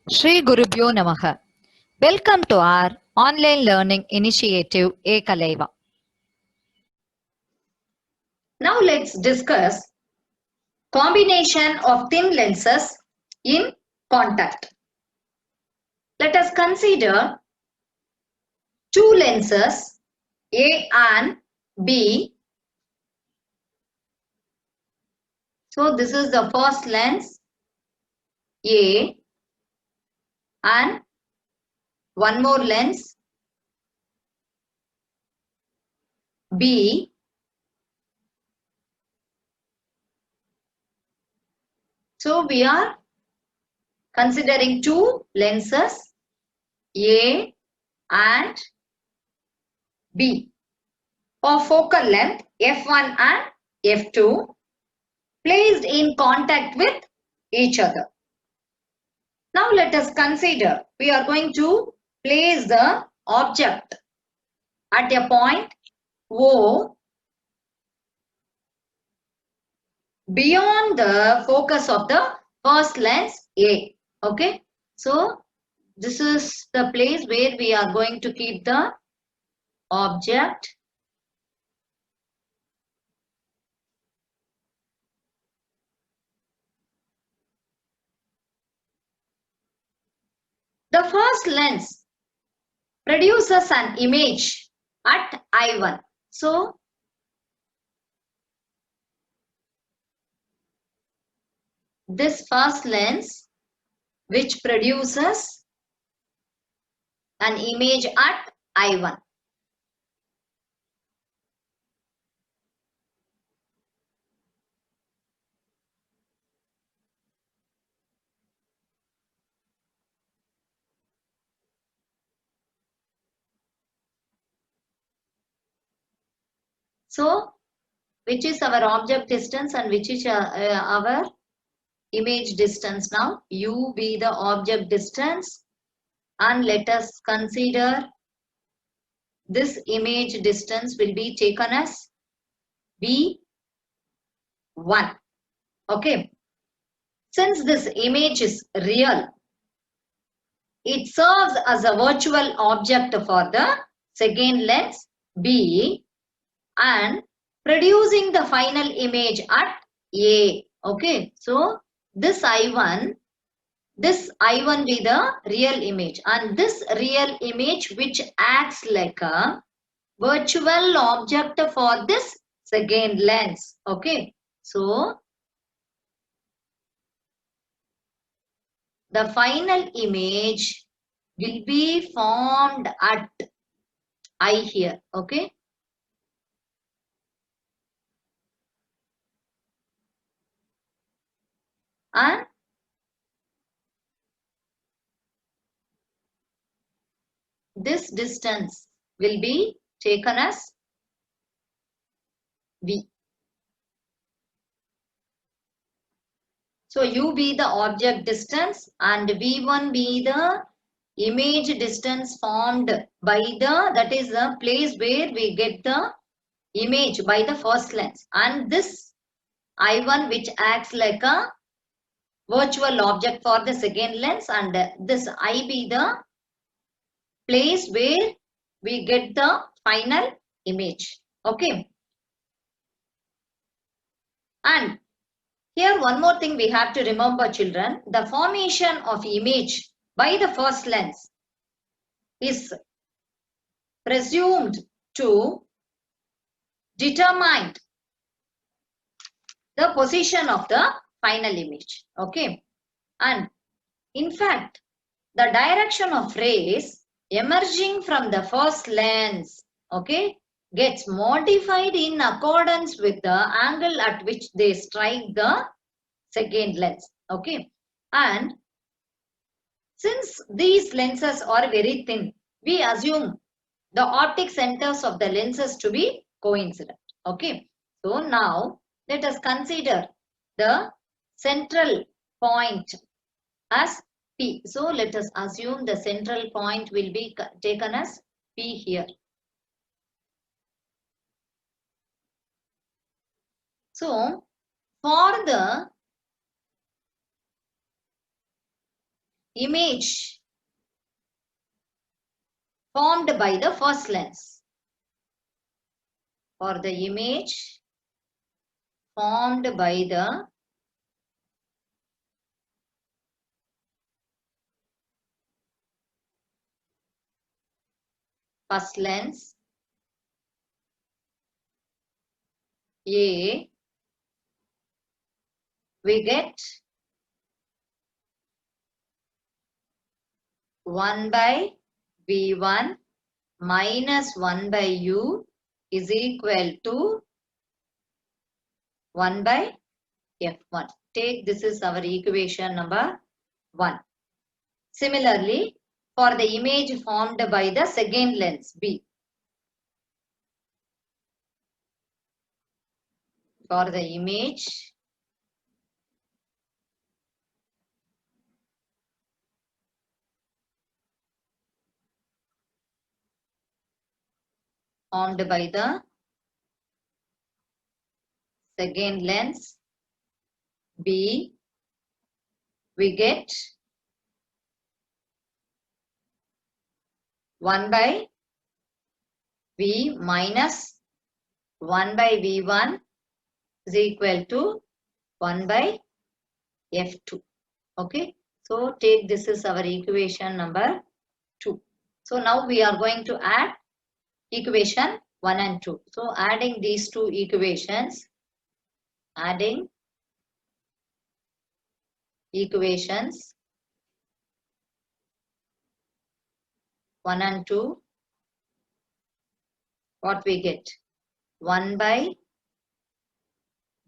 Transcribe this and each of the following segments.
Shri Gurubhyo Namaha. Welcome to our online learning initiative Ekalaiva. Now let's discuss combination of thin lenses in contact. Let us consider two lenses A and B. So this is the first lens A and one more lens B. So we are considering two lenses A and B of focal length f1 and f2 placed in contact with each other. Now let us consider, we are going to place the object at a point O beyond the focus of the first lens A. Okay, so this is the place where we are going to keep the object. The first lens produces an image at I1. So this first lens which produces an image at I1. So which is our object distance and which is our image distance now? U be the object distance, and let us consider this image distance will be taken as V1. Okay. Since this image is real, it serves as a virtual object for the second lens B and producing the final image at A. Okay. So this I1 be the real image, and this real image which acts like a virtual object for this second lens. Okay, so the final image will be formed at I here. Okay, and this distance will be taken as V. So U be the object distance and V1 be the image distance formed by the, that is the place where we get the image by the first lens, and this I1 which acts like a virtual object for the second lens, and this I be the place where we get the final image. Okay, and here one more thing we have to remember, children. The formation of image by the first lens is presumed to determine the position of the final image. Okay, and in fact the direction of rays emerging from the first lens, okay, gets modified in accordance with the angle at which they strike the second lens. Okay, and since these lenses are very thin, we assume the optic centers of the lenses to be coincident. Okay, so now let us consider the central point as P. So let us assume the central point will be taken as P here. So for the image formed by the first lens. For the image formed by the first lens A, we get 1 by V1 minus 1 by U is equal to 1 by F1. Take this is our equation number 1. Similarly, for the image formed by the second lens B, for the image formed by the second lens B, we get 1 by V minus 1 by V1 is equal to 1 by F2. Okay. So take this is our equation number 2. So now we are going to add equation 1 and 2. So adding these two equations, adding equations 1 and 2, what we get? 1 by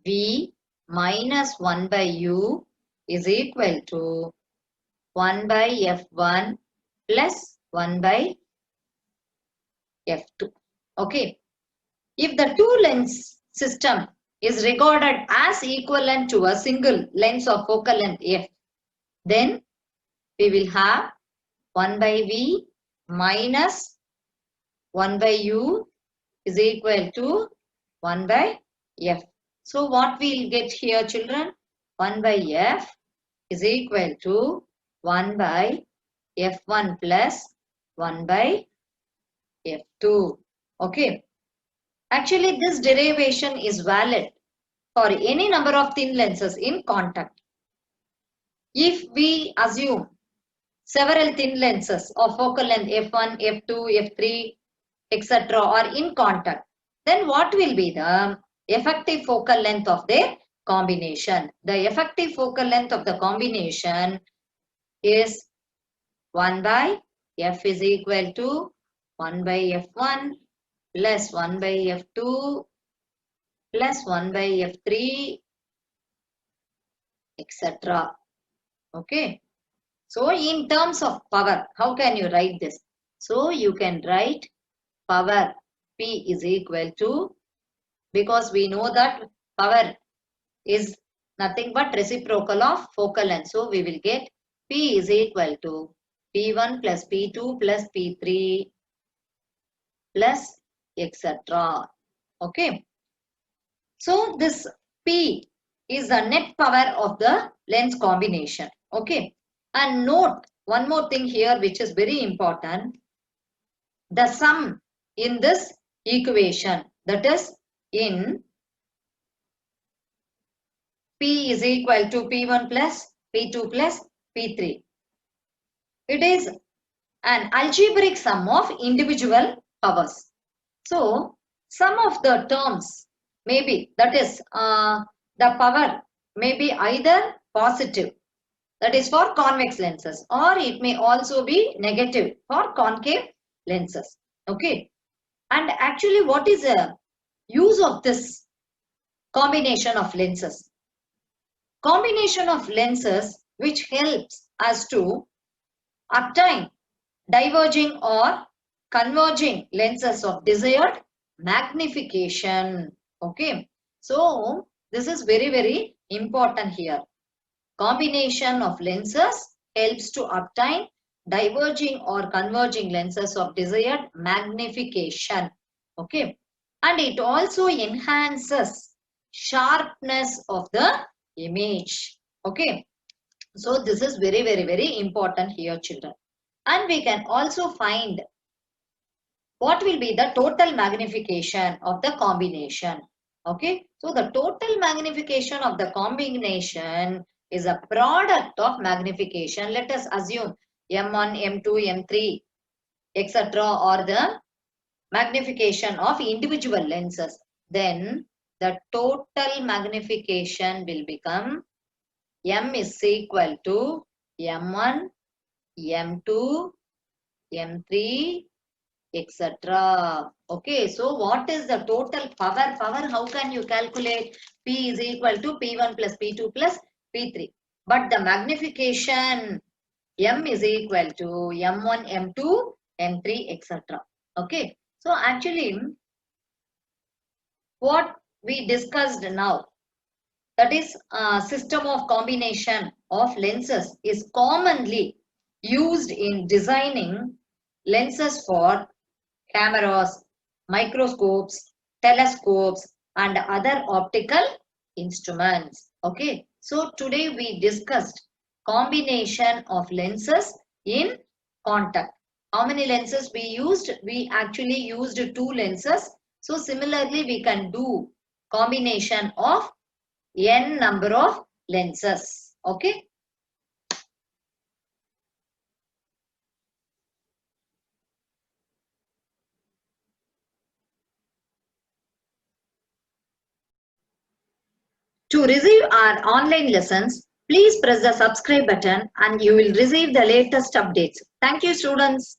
V minus 1 by U is equal to 1 by F1 plus 1 by F2. Okay. If the two lens system is regarded as equivalent to a single lens of focal length F, then we will have 1 by V minus 1 by U is equal to 1 by F. So what we will get here, children? 1 by F is equal to 1 by F1 plus 1 by F2. Okay. Actually, this derivation is valid for any number of thin lenses in contact. If we assume several thin lenses of focal length F1, F2, F3, etc. are in contact, then what will be the effective focal length of their combination? The effective focal length of the combination is 1 by F is equal to 1 by F1 plus 1 by F2 plus 1 by F3, etc. Okay. So in terms of power, how can you write this? So you can write power P is equal to, because we know that power is nothing but reciprocal of focal length. So we will get P is equal to P1 plus P2 plus P3 plus etc. Okay. So this P is the net power of the lens combination. Okay. And note one more thing here which is very important. The sum in this equation, that is in P is equal to P1 plus P2 plus P3. It is an algebraic sum of individual powers. So some of the terms may be, that is the power may be either positive, that is for convex lenses, or it may also be negative for concave lenses. Okay. And actually what is the use of this combination of lenses? Combination of lenses which helps us to obtain diverging or converging lenses of desired magnification. Okay. So this is very, very important here. Combination of lenses helps to obtain diverging or converging lenses of desired magnification. Okay. And it also enhances sharpness of the image. Okay. So this is very, very, very important here, children. And we can also find what will be the total magnification of the combination. Okay, so the total magnification of the combination is a product of magnification. Let us assume M1, M2, M3, etc. or the magnification of individual lenses. Then the total magnification will become M is equal to M1, M2, M3, etc. Okay, so what is the total power? Power, how can you calculate? P is equal to P1 plus P2 plus P3. But the magnification, M is equal to M1, M2, M3, etc. Okay, so actually, what we discussed now, that is a system of combination of lenses, is commonly used in designing lenses for cameras, microscopes, telescopes, and other optical instruments. Okay, so today we discussed combination of lenses in contact. How many lenses we used? We actually used 2 lenses. So similarly, we can do combination of n number of lenses. Okay. To receive our online lessons, please press the subscribe button and you will receive the latest updates. Thank you, students.